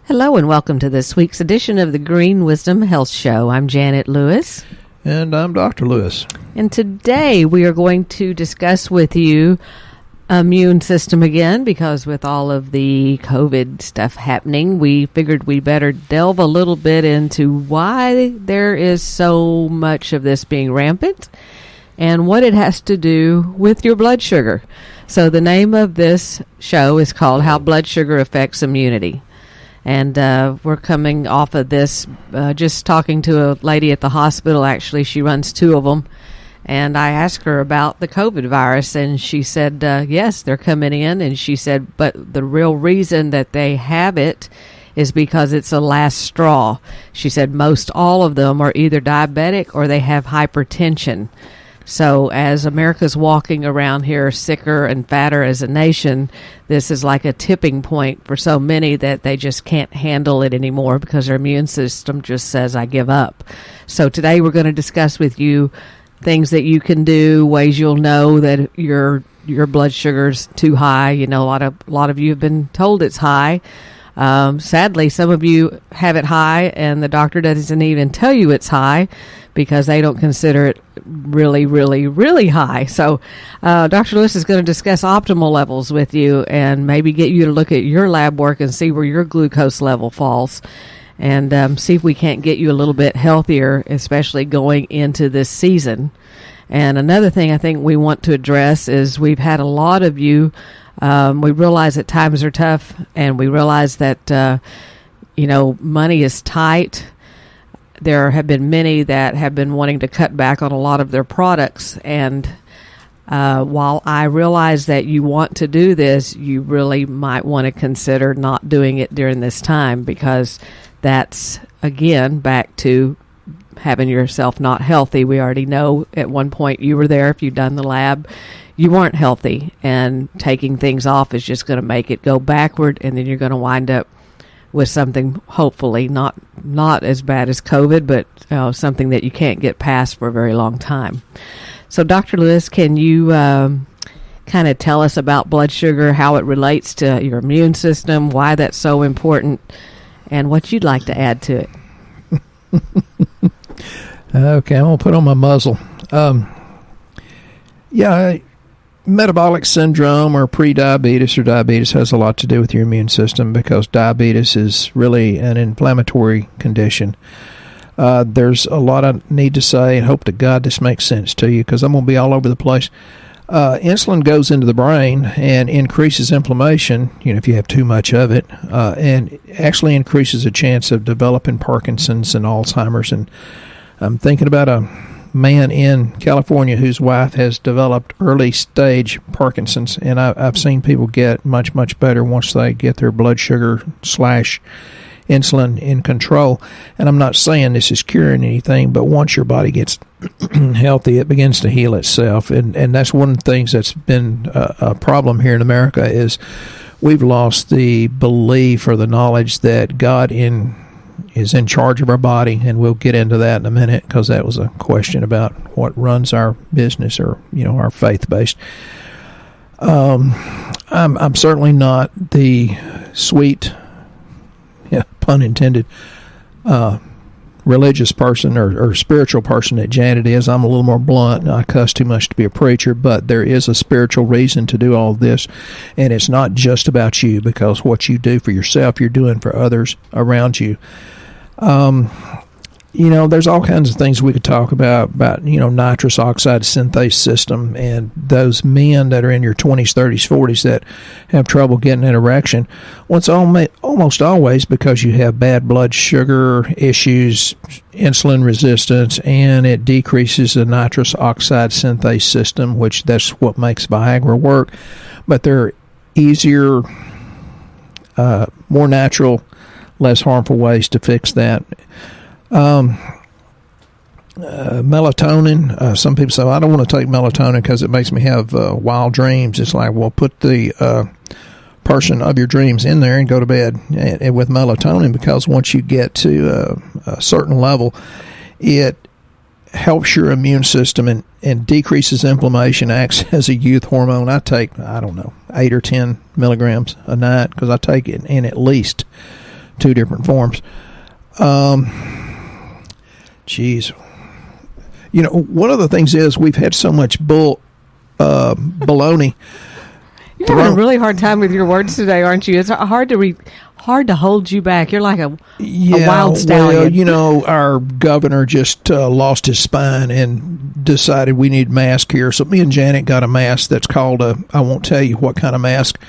Hello and welcome to this week's edition of the Green Wisdom Health Show. I'm Janet Lewis. And I'm Dr. Lewis. And today we are going to discuss with you immune system again, because with all of the COVID stuff happening, we figured we better delve a little bit into why there is so much of this being rampant and what it has to do with your blood sugar. So the name of this show is called How Blood Sugar Affects Immunity. And we're coming off of this, just talking to a lady at the hospital. Actually, she runs two of them. And I asked her about the COVID virus, and she said, yes, they're coming in. And she said, but the real reason that they have it is because it's a last straw. She said most all of them are either diabetic or they have hypertension. So as America's walking around here sicker and fatter as a nation, this is like a tipping point for so many that they just can't handle it anymore because their immune system just says, I give up. So today we're going to discuss with you things that you can do, ways you'll know that your blood sugar's too high. You know, a lot of you have been told it's high. Sadly, some of you have it high and the doctor doesn't even tell you it's high because they don't consider it really, really, really high. So Dr. Lewis is going to discuss optimal levels with you and maybe get you to look at your lab work and see where your glucose level falls and see if we can't get you a little bit healthier, especially going into this season. And another thing I think we want to address is we've had a lot of you, we realize that times are tough and we realize that, money is tight. There have been many that have been wanting to cut back on a lot of their products. And while I realize that you want to do this, you really might want to consider not doing it during this time because that's, again, back to having yourself not healthy. We already know at one point you were there. If you've done the lab, you weren't healthy. And taking things off is just going to make it go backward. And then you're going to wind up with something hopefully not as bad as COVID, but something that you can't get past for a very long time. So Dr. Lewis, can you kind of tell us about blood sugar, how it relates to your immune system, why that's so important, and what you'd like to add to it? Okay, I'm going to put on my muzzle. Metabolic syndrome or pre-diabetes or diabetes has a lot to do with your immune system because diabetes is really an inflammatory condition. There's a lot I need to say and hope to God this makes sense to you because I'm going to be all over the place. Insulin goes into the brain and increases inflammation, if you have too much of it, and actually increases a chance of developing Parkinson's and Alzheimer's. And I'm thinking about a man in California whose wife has developed early stage Parkinson's, and I've seen people get much, much better once they get their blood sugar / insulin in control. And I'm not saying this is curing anything, but once your body gets healthy, it begins to heal itself. And that's one of the things that's been a problem here in America is we've lost the belief or the knowledge that God is in charge of our body, and we'll get into that in a minute because that was a question about what runs our business or our faith-based. I'm certainly not the sweet, pun intended, religious person or spiritual person that Janet is. I'm a little more blunt. I cuss too much to be a preacher, but there is a spiritual reason to do all this, and it's not just about you because what you do for yourself, you're doing for others around you. There's all kinds of things we could talk about nitrous oxide synthase system and those men that are in your 20s, 30s, 40s that have trouble getting an erection. Well, it's almost always because you have bad blood sugar issues, insulin resistance, and it decreases the nitrous oxide synthase system, which that's what makes Viagra work. But there are easier, more natural, less harmful ways to fix that. Melatonin, some people say, I don't want to take melatonin because it makes me have wild dreams. It's like, well, put the person of your dreams in there and go to bed with melatonin, because once you get to a certain level, it helps your immune system and decreases inflammation, acts as a youth hormone. I take, 8 or 10 milligrams a night because I take it in at least two different forms. Geez. You know, one of the things is we've had so much baloney. You're having a really hard time with your words today, aren't you? It's hard to hold you back. You're like a wild stallion. Well, you know, our governor just lost his spine and decided we need masks here. So me and Janet got a mask that's called I won't tell you what kind of mask,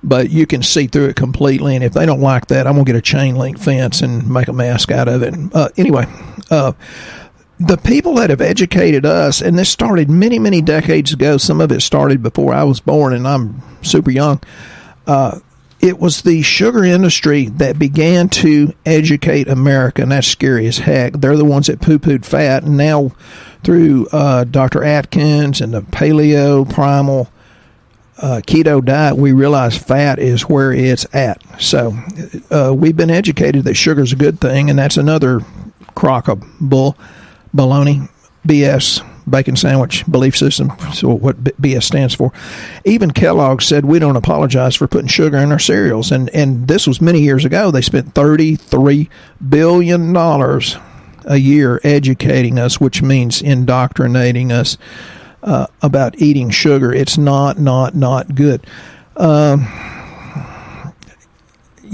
but you can see through it completely. And if they don't like that, I'm going to get a chain link fence and make a mask out of it. Anyway, the people that have educated us, and this started many, many decades ago. Some of it started before I was born, and I'm super young. It was the sugar industry that began to educate America, and that's scary as heck. They're the ones that poo-pooed fat, and now through Dr. Atkins and the paleo, primal, keto diet, we realize fat is where it's at. So we've been educated that sugar's a good thing, and that's another crock of baloney, BS, bacon sandwich belief system. So what BS stands for. Even Kellogg said we don't apologize for putting sugar in our cereals. And this was many years ago. They spent $33 billion a year educating us, which means indoctrinating us about eating sugar. It's not good. You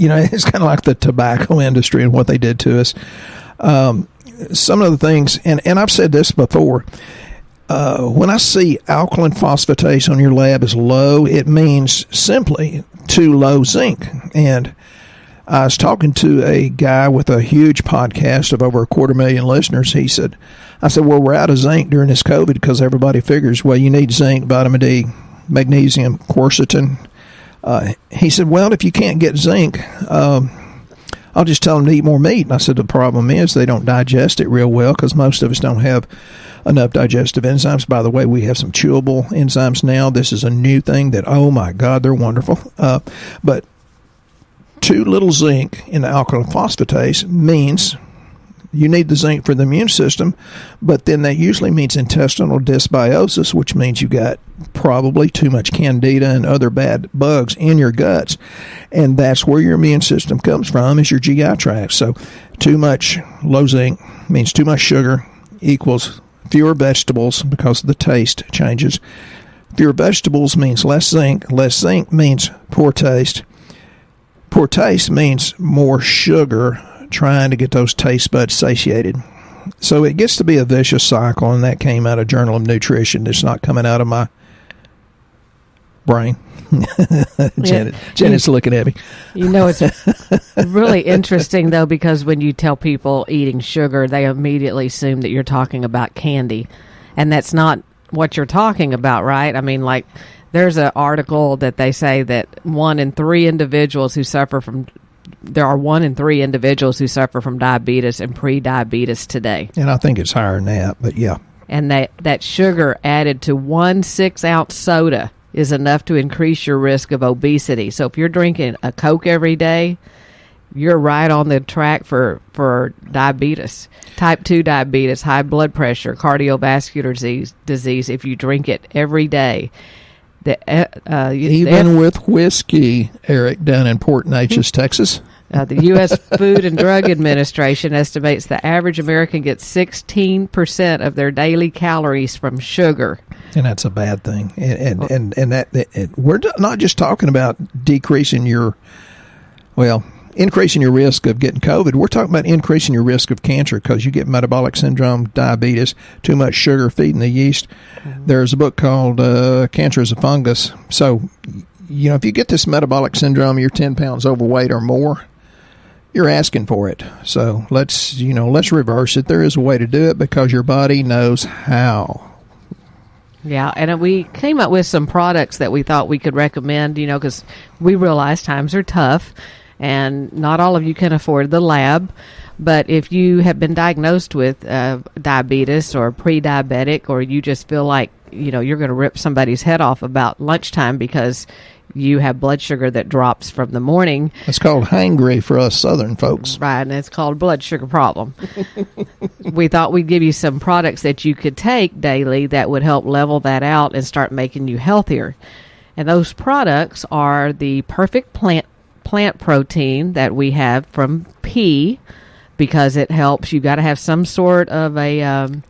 know, it's kind of like the tobacco industry and what they did to us. Some of the things, and I've said this before, when I see alkaline phosphatase on your lab is low, it means simply too low zinc. And I was talking to a guy with a huge podcast of over 250,000 listeners. I said, well, we're out of zinc during this COVID because everybody figures, well, you need zinc, vitamin D, magnesium, quercetin. He said, well, if you can't get zinc, I'll just tell them to eat more meat. And I said, the problem is they don't digest it real well because most of us don't have enough digestive enzymes. By the way, we have some chewable enzymes now. This is a new thing that, oh my God, they're wonderful. But too little zinc in the alkaline phosphatase means you need the zinc for the immune system, but then that usually means intestinal dysbiosis, which means you got probably too much candida and other bad bugs in your guts. And that's where your immune system comes from, is your GI tract. So too much low zinc means too much sugar equals fewer vegetables because the taste changes. Fewer vegetables means less zinc. Less zinc means poor taste. Poor taste means more sugar, trying to get those taste buds satiated. So it gets to be a vicious cycle, and that came out of Journal of Nutrition. It's not coming out of my brain. Janet's looking at me. You know, it's really interesting, though, because when you tell people eating sugar, they immediately assume that you're talking about candy, and that's not what you're talking about, right? I mean, like, there's an article that they say that there are 1 in 3 individuals who suffer from diabetes and pre-diabetes today. And I think it's higher than that, but yeah. And that sugar added to 1 6-ounce soda is enough to increase your risk of obesity. So if you're drinking a Coke every day, you're right on the track for diabetes, type 2 diabetes, high blood pressure, cardiovascular disease if you drink it every day. Even with whiskey, Eric, down in Port Neches, Texas. The U.S. Food and Drug Administration estimates the average American gets 16% of their daily calories from sugar. And that's a bad thing. And we're not just talking about increasing your risk of getting COVID. We're talking about increasing your risk of cancer because you get metabolic syndrome, diabetes, too much sugar feeding the yeast. Mm-hmm. There's a book called Cancer is a Fungus. So, you know, if you get this metabolic syndrome, you're 10 pounds overweight or more, you're asking for it. So let's reverse it. There is a way to do it because your body knows how. Yeah, and we came up with some products that we thought we could recommend, you know, because we realize times are tough. And not all of you can afford the lab, but if you have been diagnosed with diabetes or pre-diabetic, or you just feel like, you know, you're going to rip somebody's head off about lunchtime because you have blood sugar that drops from the morning. It's called hangry for us Southern folks. Right, and it's called blood sugar problem. We thought we'd give you some products that you could take daily that would help level that out and start making you healthier. And those products are the perfect plant plant protein that we have from pea, because it helps. You got to have some sort of a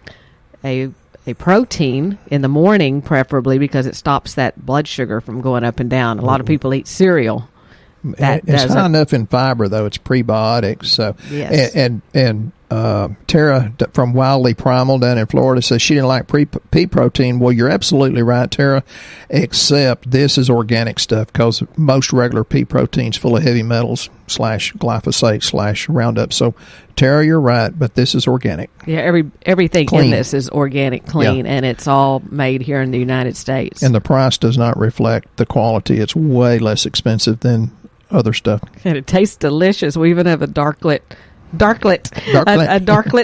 protein in the morning, preferably, because it stops that blood sugar from going up and down. A lot of people eat cereal. It's high enough in fiber, though. It's prebiotic. So, yes. And Tara from Wildly Primal down in Florida says she didn't like pea protein. Well, you're absolutely right, Tara, except this is organic stuff, because most regular pea protein's full of heavy metals / glyphosate / Roundup. So, Tara, you're right, but this is organic. Yeah, everything clean. in this is organic, clean, and it's all made here in the United States. And the price does not reflect the quality. It's way less expensive than other stuff. And it tastes delicious. We even have a darklet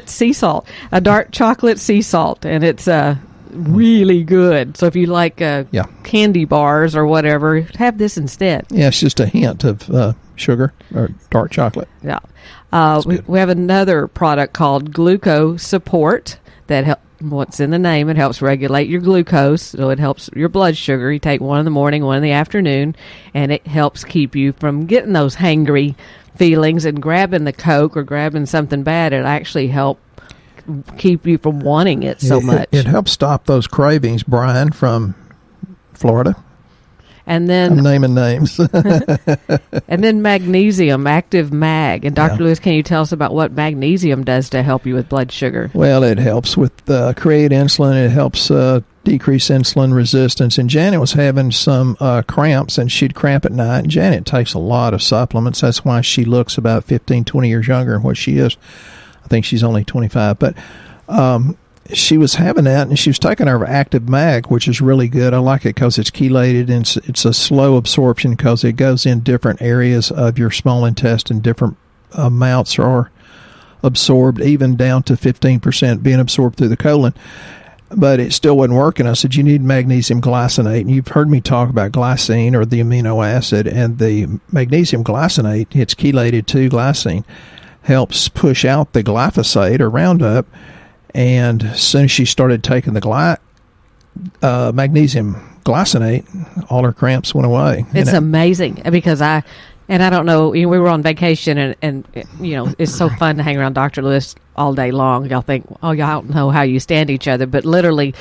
sea salt, a dark chocolate sea salt, and it's really good. So if you like candy bars or whatever, have this instead. Yeah, it's just a hint of sugar or dark chocolate. Yeah. We have another product called Gluco Support that what's in the name, it helps regulate your glucose, so it helps your blood sugar. You take one in the morning, one in the afternoon, and it helps keep you from getting those hangry feelings and grabbing the Coke or grabbing something bad. It actually helps keep you from wanting it so much. It helps stop those cravings. Brian from Florida. And then I'm naming names. And then magnesium, Active Mag. And Dr. Lewis, can you tell us about what magnesium does to help you with blood sugar? Well, it helps with create insulin. It helps decrease insulin resistance. And Janet was having some cramps, and she'd cramp at night. And Janet takes a lot of supplements. That's why she looks about 15, 20 years younger than what she is. I think she's only 25. But she was having that, and she was taking her Active Mag, which is really good. I like it because it's chelated, and it's a slow absorption because it goes in different areas of your small intestine. Different amounts are absorbed, even down to 15% being absorbed through the colon. But it still wasn't working. I said, you need magnesium glycinate. And you've heard me talk about glycine, or the amino acid, and the magnesium glycinate, it's chelated to glycine, helps push out the glyphosate or Roundup. And as soon as she started taking the magnesium glycinate, all her cramps went away. It's amazing, because I don't know, we were on vacation, and it's so fun to hang around Dr. Lewis all day long. Y'all think, y'all don't know how you stand each other, but literally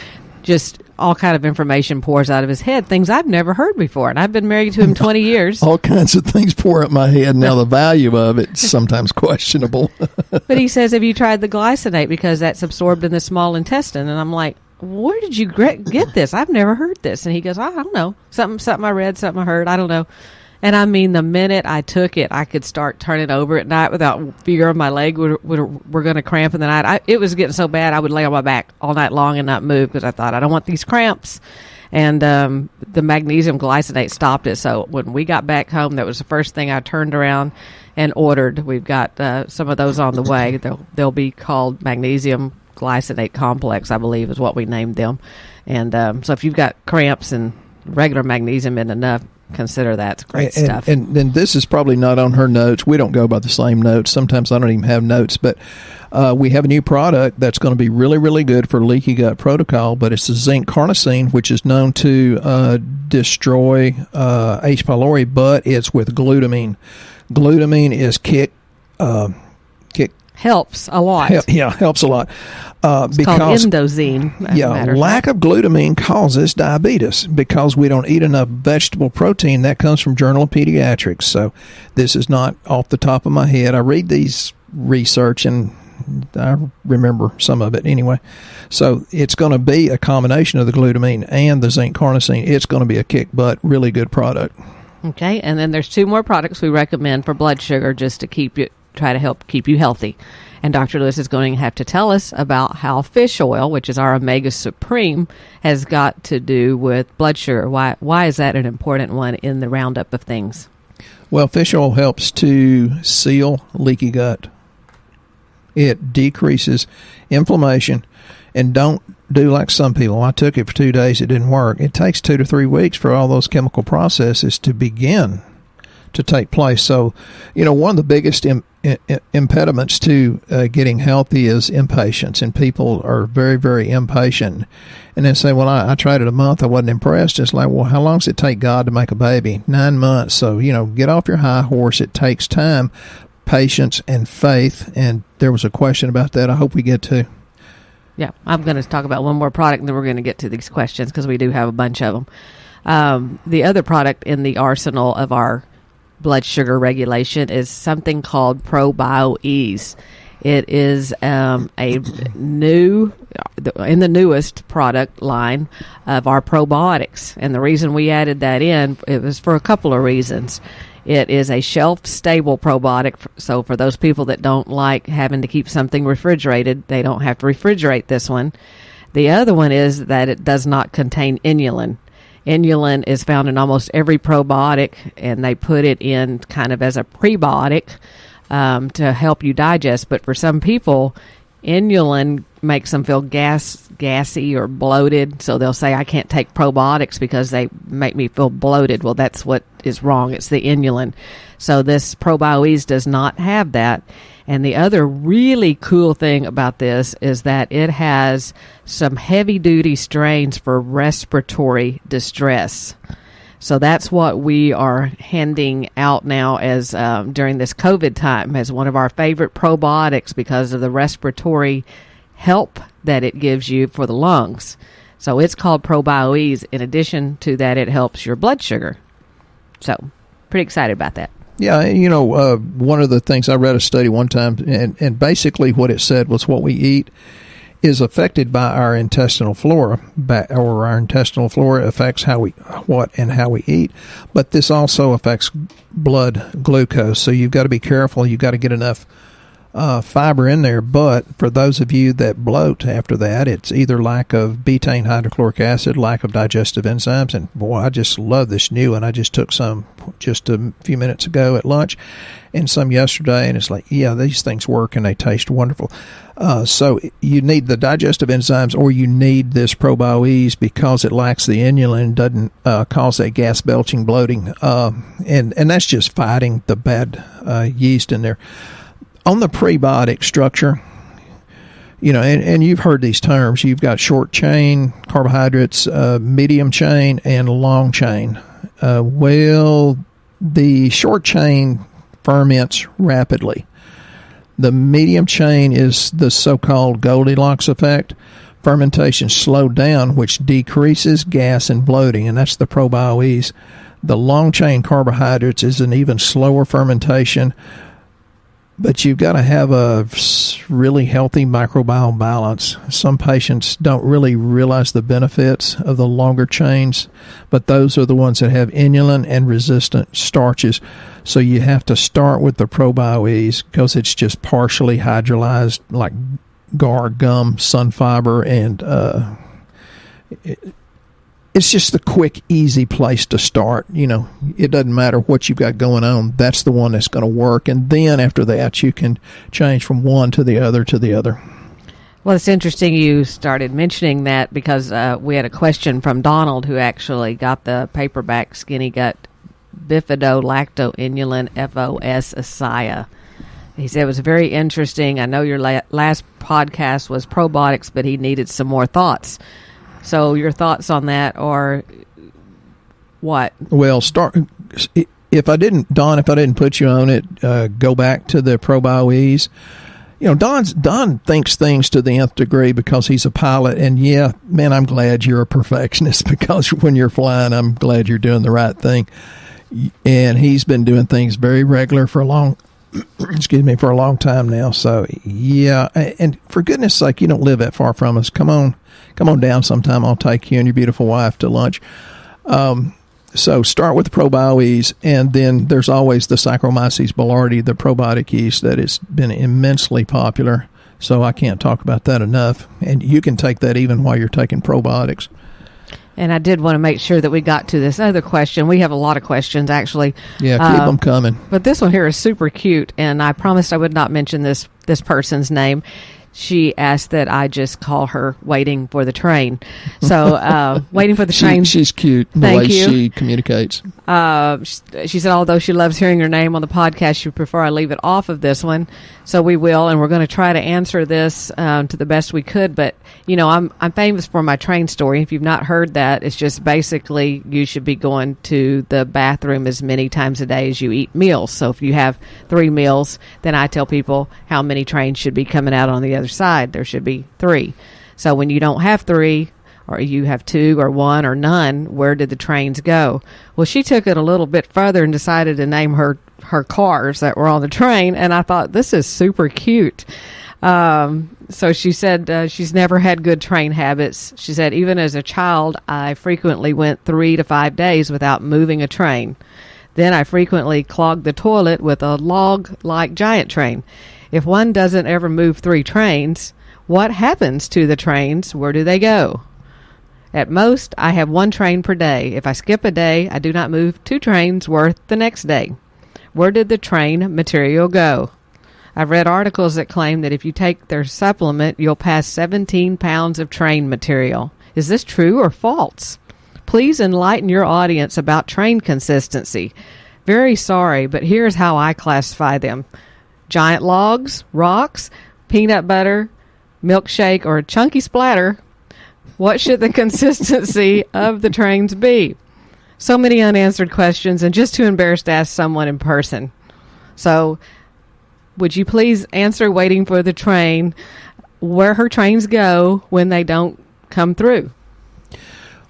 just all kind of information pours out of his head, things I've never heard before. And I've been married to him 20 years. All kinds of things pour up my head. Now, the value of it's sometimes questionable. But he says, have you tried the glycinate? Because that's absorbed in the small intestine. And I'm like, where did you get this? I've never heard this. And he goes, I don't know. Something I read, something I heard. I don't know. And I mean, the minute I took it, I could start turning over at night without fear of my leg were going to cramp in the night. It was getting so bad, I would lay on my back all night long and not move, because I thought, I don't want these cramps. And the magnesium glycinate stopped it. So when we got back home, that was the first thing I turned around and ordered. We've got some of those on the way. They'll be called Magnesium Glycinate Complex, I believe is what we named them. And so if you've got cramps and regular magnesium isn't enough, consider that. It's great stuff. And this is probably not on her notes. We don't go by the same notes. Sometimes I don't even have notes, but we have a new product that's going to be really, really good for leaky gut protocol, but it's the zinc carnosine, which is known to destroy H. pylori, but it's with glutamine. Glutamine is helps a lot. Helps a lot. It's because called endosine. Lack of glutamine causes diabetes because we don't eat enough vegetable protein. That comes from Journal of Pediatrics. So this is not off the top of my head. I read these research and I remember some of it anyway. So it's going to be a combination of the glutamine and the zinc carnosine. It's going to be a kick butt, really good product. Okay, and then there's two more products we recommend for blood sugar, just to try to help keep you healthy. And Dr. Lewis is going to have to tell us about how fish oil, which is our Omega Supreme, has got to do with blood sugar. Why is that an important one in the roundup of things? Well, fish oil helps to seal leaky gut. It decreases inflammation. And don't do like some people. I took it for 2 days. It didn't work. It takes 2 to 3 weeks for all those chemical processes to begin to take place. So, one of the biggest impediments to getting healthy is impatience, and people are very, very impatient. And then say, well, I tried it a month, I wasn't impressed. It's like, well, how long does it take God to make a baby? 9 months. So, get off your high horse. It takes time, patience, and faith. And there was a question about that I hope we get to. Yeah, I'm going to talk about one more product, and then we're going to get to these questions because we do have a bunch of them. The other product in the arsenal of our blood sugar regulation is something called Probio-Ease. It is in the newest product line of our probiotics. And the reason we added that in, it was for a couple of reasons. It is a shelf-stable probiotic, so for those people that don't like having to keep something refrigerated, they don't have to refrigerate this one. The other one is that it does not contain inulin. Inulin is found in almost every probiotic, and they put it in kind of as a prebiotic to help you digest. But for some people, inulin makes them feel gassy or bloated, so they'll say, I can't take probiotics because they make me feel bloated. Well, that's what is wrong. It's the inulin. So this Probio-Ease does not have that. And the other really cool thing about this is that it has some heavy-duty strains for respiratory distress. So that's what we are handing out now as during this COVID time as one of our favorite probiotics because of the respiratory help that it gives you for the lungs. So it's called Probio-Ease. In addition to that, it helps your blood sugar. So pretty excited about that. Yeah, one of the things, I read a study one time, and basically what it said was what we eat is affected by our intestinal flora, or our intestinal flora affects how we eat, but this also affects blood glucose. So you've got to be careful. You've got to get enough fiber in there. But for those of you that bloat after that, it's either lack of betaine hydrochloric acid, lack of digestive enzymes, and boy, I just love this new one. I just took some just a few minutes ago at lunch and some yesterday, and it's like, yeah, these things work and they taste wonderful. So you need the digestive enzymes, or you need this Probio-Ease because it lacks the inulin, doesn't cause that gas belching, bloating, and that's just fighting the bad yeast in there. On the prebiotic structure, and you've heard these terms. You've got short chain carbohydrates, medium chain, and long chain. Well, the short chain ferments rapidly. The medium chain is the so-called Goldilocks effect. Fermentation slowed down, which decreases gas and bloating, and that's the Probio-Ease. The long chain carbohydrates is an even slower fermentation, but you've got to have a really healthy microbiome balance. Some patients don't really realize the benefits of the longer chains, but those are the ones that have inulin and resistant starches. So you have to start with the Probio-Ease because it's just partially hydrolyzed, like gar, gum, Sunfiber, and it's just the quick, easy place to start. It doesn't matter what you've got going on. That's the one that's going to work. And then after that, you can change from one to the other to the other. Well, it's interesting you started mentioning that because we had a question from Donald who actually got the paperback Skinny Gut Bifidolactoinulin FOS Acai. He said it was very interesting. I know your last podcast was probiotics, but he needed some more thoughts. So your thoughts on that are what? Well, if I didn't put you on it, go back to the Probio-Ease. Don thinks things to the nth degree because he's a pilot, and yeah, man, I'm glad you're a perfectionist because when you're flying, I'm glad you're doing the right thing. And he's been doing things very regular for a long time now. So yeah, and for goodness sake, you don't live that far from us. Come on down sometime. I'll take you and your beautiful wife to lunch. So start with the Probio-Ease, and then there's always the Saccharomyces boulardii, the probiotic yeast that has been immensely popular. So I can't talk about that enough. And you can take that even while you're taking probiotics. And I did want to make sure that we got to this other question. We have a lot of questions, actually. Yeah, keep them coming. But this one here is super cute, and I promised I would not mention this person's name. she asked that I just call her Waiting for the Train. So, Waiting for the Train. She's cute, the way she communicates. She said, although she loves hearing her name on the podcast, she would prefer I leave it off of this one. So we will, and we're going to try to answer this to the best we could. But, you know, I'm famous for my train story. If you've not heard that, it's just basically you should be going to the bathroom as many times a day as you eat meals. So if you have 3 meals, then I tell people how many trains should be coming out on the other side. There should be 3. So when you don't have 3, or you have 2 or 1 or none, where did the trains go? Well, she took it a little bit further and decided to name her cars that were on the train, and I thought, this is super cute. So she said she's never had good train habits. She said, even as a child, I frequently went 3 to 5 days without moving a train. Then I frequently clogged the toilet with a log-like giant train. If one doesn't ever move 3 trains, what happens to the trains? Where do they go? At most, I have 1 train per day. If I skip a day, I do not move 2 trains worth the next day. Where did the train material go? I've read articles that claim that if you take their supplement, you'll pass 17 pounds of train material. Is this true or false? Please enlighten your audience about train consistency. Very sorry, but here's how I classify them. Giant logs, rocks, peanut butter, milkshake, or a chunky splatter. What should the consistency of the trains be? So many unanswered questions and just too embarrassed to ask someone in person. So would you please answer Waiting for the Train where her trains go when they don't come through?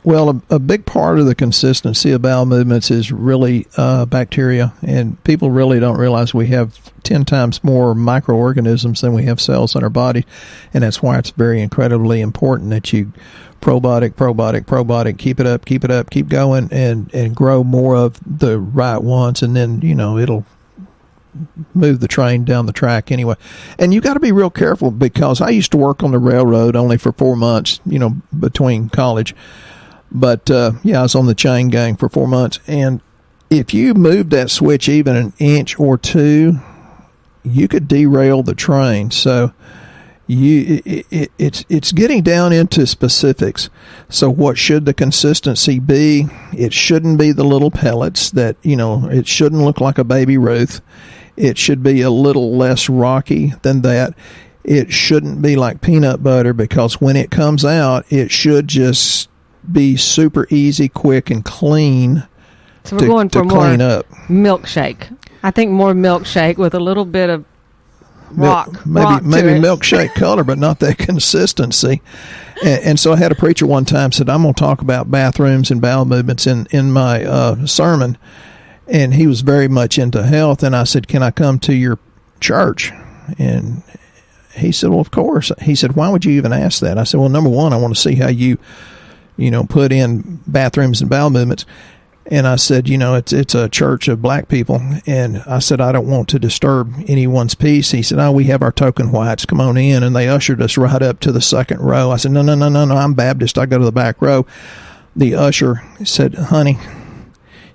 Well, a big part of the consistency of bowel movements is really bacteria, and people really don't realize we have 10 times more microorganisms than we have cells in our body, and that's why it's very incredibly important that you probiotic, keep going, and grow more of the right ones, and then, you know, it'll move the train down the track anyway. And you got to be real careful, because I used to work on the railroad only for 4 months, you know, between college. But, I was on the chain gang for 4 months. And if you moved that switch even an inch or 2, you could derail the train. So it's getting down into specifics. So what should the consistency be? It shouldn't be the little pellets that, you know, it shouldn't look like a Baby Ruth. It should be a little less rocky than that. It shouldn't be like peanut butter, because when it comes out, it should just be super easy, quick, and clean. So we're going for more clean up. Milkshake. I think more milkshake with a little bit of rock. Maybe milkshake color, but not that consistency. And so I had a preacher one time said, I'm going to talk about bathrooms and bowel movements in my sermon. And he was very much into health. And I said, can I come to your church? And he said, well, of course. He said, why would you even ask that? I said, well, number one, I want to see how you put in bathrooms and bowel movements. And I said, it's a church of black people. And I said, I don't want to disturb anyone's peace. He said, we have our token whites. Come on in. And they ushered us right up to the second row. I said, no, I'm Baptist. I go to the back row. The usher said, honey,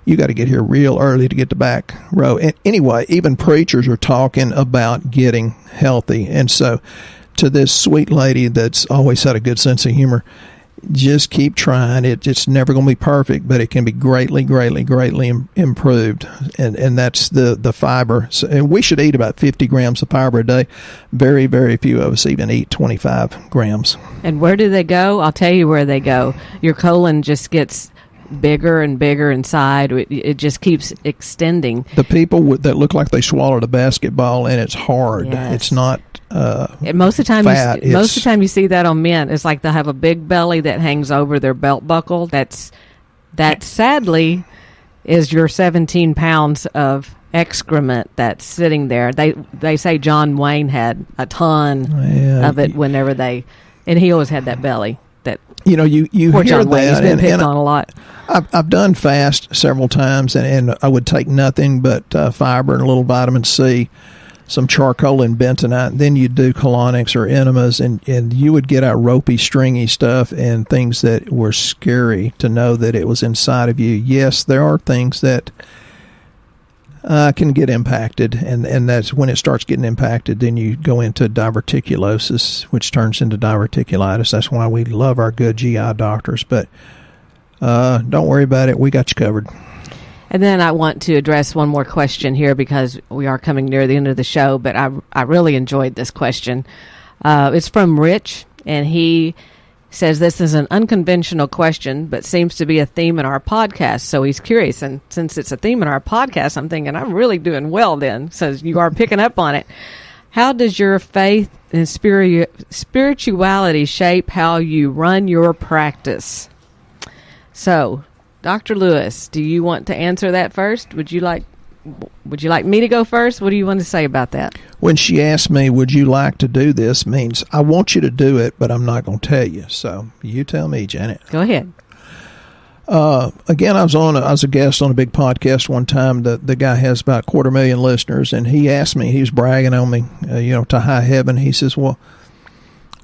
you got to get here real early to get the back row. And anyway, even preachers are talking about getting healthy. And so to this sweet lady that's always had a good sense of humor, just keep trying. It's never going to be perfect, but it can be greatly improved. And that's the fiber. So, and we should eat about 50 grams of fiber a day. Very, very few of us even eat 25 grams. And where do they go? I'll tell you where they go. Your colon just gets bigger and bigger inside. It just keeps extending. The people that look like they swallowed a basketball and it's hard. Yes. It's not most of the time fat. Most of the time you see that on men. It's like they'll have a big belly that hangs over their belt buckle. That sadly is your 17 pounds of excrement that's sitting there. They say John Wayne had a ton of it whenever and he always had that belly. That you poor hear John Wayne, that, he's been picked on a lot. I've done fast several times, and I would take nothing but fiber and a little vitamin C, some charcoal and bentonite, and then you'd do colonics or enemas, and you would get out ropey, stringy stuff and things that were scary to know that it was inside of you. Yes, there are things that can get impacted, and that's when it starts getting impacted. Then you go into diverticulosis, which turns into diverticulitis. That's why we love our good GI doctors. But don't worry about it; we got you covered. And then I want to address one more question here because we are coming near the end of the show. But I really enjoyed this question. It's from Rich, and he says this is an unconventional question, but seems to be a theme in our podcast. So he's curious. And since it's a theme in our podcast, I'm thinking I'm really doing well then. So you are picking up on it. How does your faith and spirituality shape how you run your practice? So, Dr. Lewis, do you want to answer that first? Would you like me to go first? What do you want to say about that? When she asked me, would you like to do this, means I want you to do it, but I'm not going to tell you. So you tell me, Janet. Go ahead. Again, I was a guest on a big podcast one time. The guy has about 250,000 listeners, and he asked me, he was bragging on me, to high heaven. He says, well,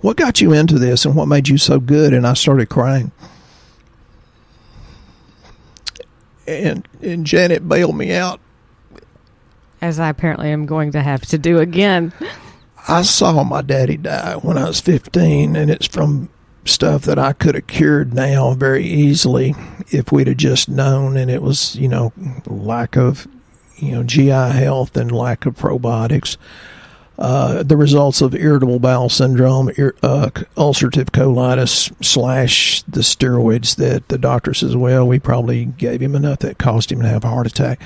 what got you into this and what made you so good? And I started crying. And Janet bailed me out. As I apparently am going to have to do again. I saw my daddy die when I was 15, and it's from stuff that I could have cured now very easily if we'd have just known. And it was, lack of, GI health and lack of probiotics. The results of irritable bowel syndrome, ulcerative colitis / the steroids that the doctor says, well, we probably gave him enough that caused him to have a heart attack.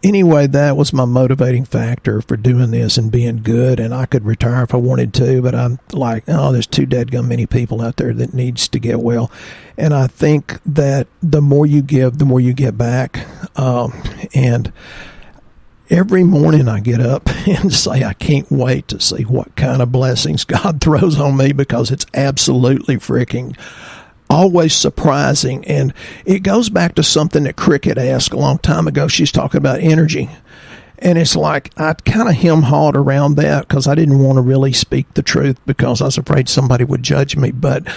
Anyway, that was my motivating factor for doing this and being good, and I could retire if I wanted to, but I'm like, there's too dadgum many people out there that needs to get well. And I think that the more you give, the more you get back. And every morning I get up and say, I can't wait to see what kind of blessings God throws on me, because it's absolutely freaking always surprising. And it goes back to something that Cricket asked a long time ago. She's talking about energy. And it's like I kind of hem-hawed around that because I didn't want to really speak the truth because I was afraid somebody would judge me. But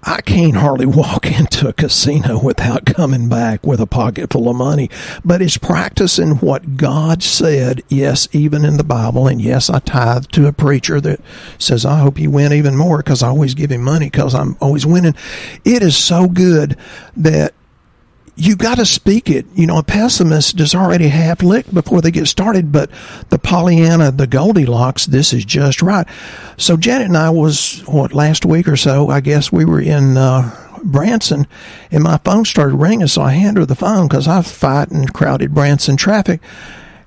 I can't hardly walk into a casino without coming back with a pocket full of money. But it's practicing what God said, yes, even in the Bible. And yes, I tithe to a preacher that says, I hope you win even more, because I always give him money because I'm always winning. It is so good that you got to speak it. A pessimist is already half licked before they get started, but the Pollyanna, the Goldilocks, this is just right. So Janet and I was, last week or so, I guess we were in Branson, and my phone started ringing, so I handed her the phone because I fight in crowded Branson traffic.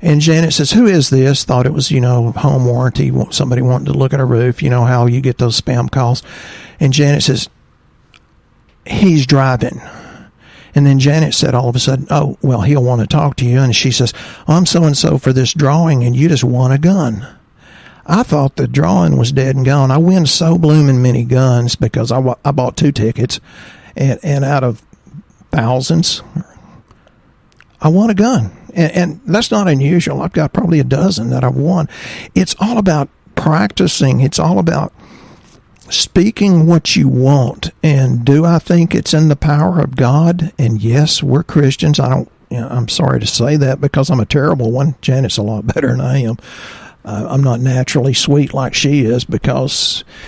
And Janet says, who is this? Thought it was, home warranty, somebody wanting to look at a roof, how you get those spam calls. And Janet says, he's driving. And then Janet said all of a sudden, oh, well, he'll want to talk to you. And she says, I'm so-and-so for this drawing, and you just won a gun. I thought the drawing was dead and gone. I win so blooming many guns because I bought 2 tickets, and out of thousands, I won a gun. And that's not unusual. I've got probably a dozen that I've won. It's all about practicing. It's all about speaking what you want. And do I think it's in the power of God? And yes, we're Christians. I'm sorry to say that because I'm a terrible one. Janet's a lot better than I am. I'm not naturally sweet like she is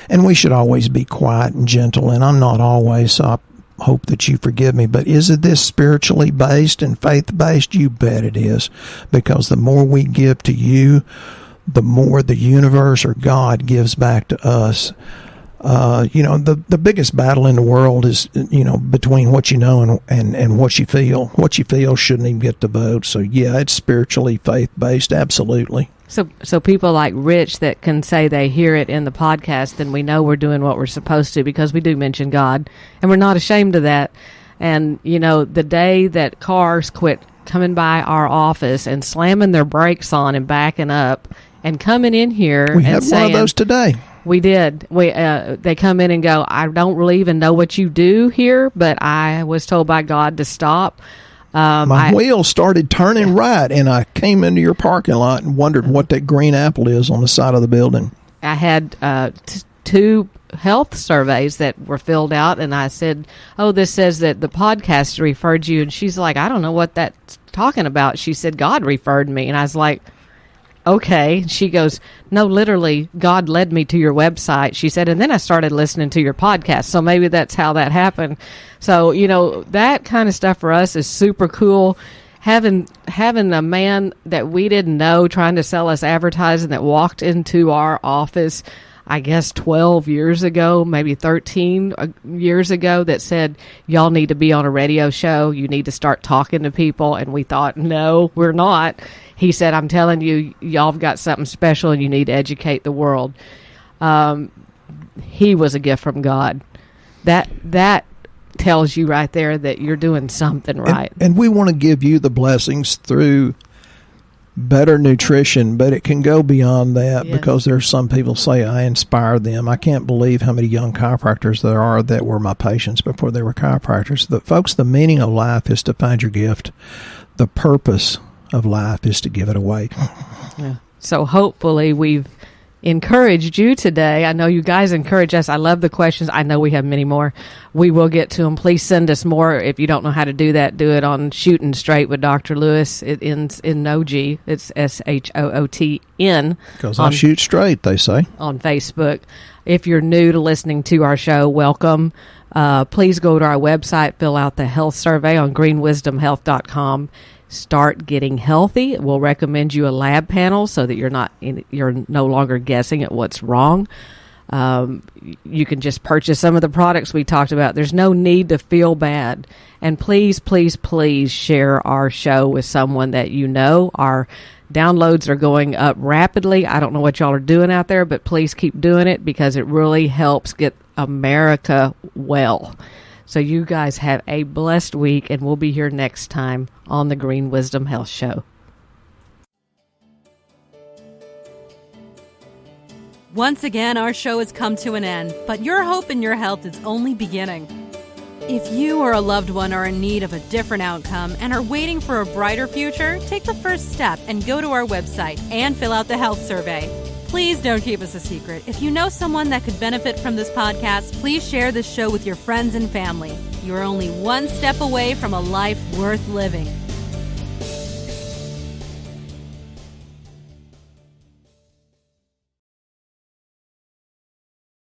and we should always be quiet and gentle, and I'm not always, so I hope that you forgive me. But is it this spiritually based and faith based? You bet it is, because the more we give to you, the more the universe or God gives back to us. The biggest battle in the world is, between what you know and what you feel. What you feel shouldn't even get the vote. So, yeah, it's spiritually faith-based, absolutely. So people like Rich that can say they hear it in the podcast, then we know we're doing what we're supposed to, because we do mention God, and we're not ashamed of that. And, the day that cars quit coming by our office and slamming their brakes on and backing up and coming in here we had one of those today. We did. They come in and go, I don't really even know what you do here, but I was told by God to stop. My wheel started turning right, and I came into your parking lot and wondered what that green apple is on the side of the building. I had 2 health surveys that were filled out, and I said, oh, this says that the podcast referred you. And she's like, I don't know what that's talking about?" She said, "God referred me." And I was like, "Okay." She goes, "No, literally, God led me to your website." She said, "And then I started listening to your podcast." So maybe that's how that happened. So, that kind of stuff for us is super cool. Having a man that we didn't know trying to sell us advertising that walked into our office, I guess 12 years ago, maybe 13 years ago, that said, "Y'all need to be on a radio show. You need to start talking to people." And we thought, no, we're not. He said, "I'm telling you, y'all have got something special and you need to educate the world." He was a gift from God. That tells you right there that you're doing something right. And we want to give you the blessings through better nutrition, but it can go beyond that. Yes. Because there's some people say I inspire them. I can't believe how many young chiropractors there are that were my patients before they were chiropractors. Folks, the meaning of life is to find your gift. The purpose of life is to give it away. Yeah. So hopefully we've encouraged you today. I know you guys encourage us. I love the questions. I know we have many more. We will get to them. Please send us more. If you don't know how to do that, do it on Shooting Straight with Dr. Lewis. It ends in no G. It's SHOOTN. Because I shoot straight, they say. On Facebook. If you're new to listening to our show, welcome. Please go to our website, fill out the health survey on greenwisdomhealth.com. Start getting healthy. We'll recommend you a lab panel so that you're no longer guessing at what's wrong. You can just purchase some of the products we talked about. There's no need to feel bad. And please, please, please share our show with someone that you know. Our downloads are going up rapidly. I don't know what y'all are doing out there, but please keep doing it because it really helps get America well. So you guys have a blessed week, and we'll be here next time on the Green Wisdom Health Show. Once again, our show has come to an end, but your hope in your health is only beginning. If you or a loved one are in need of a different outcome and are waiting for a brighter future, take the first step and go to our website and fill out the health survey. Please don't keep us a secret. If you know someone that could benefit from this podcast, please share this show with your friends and family. You are only one step away from a life worth living.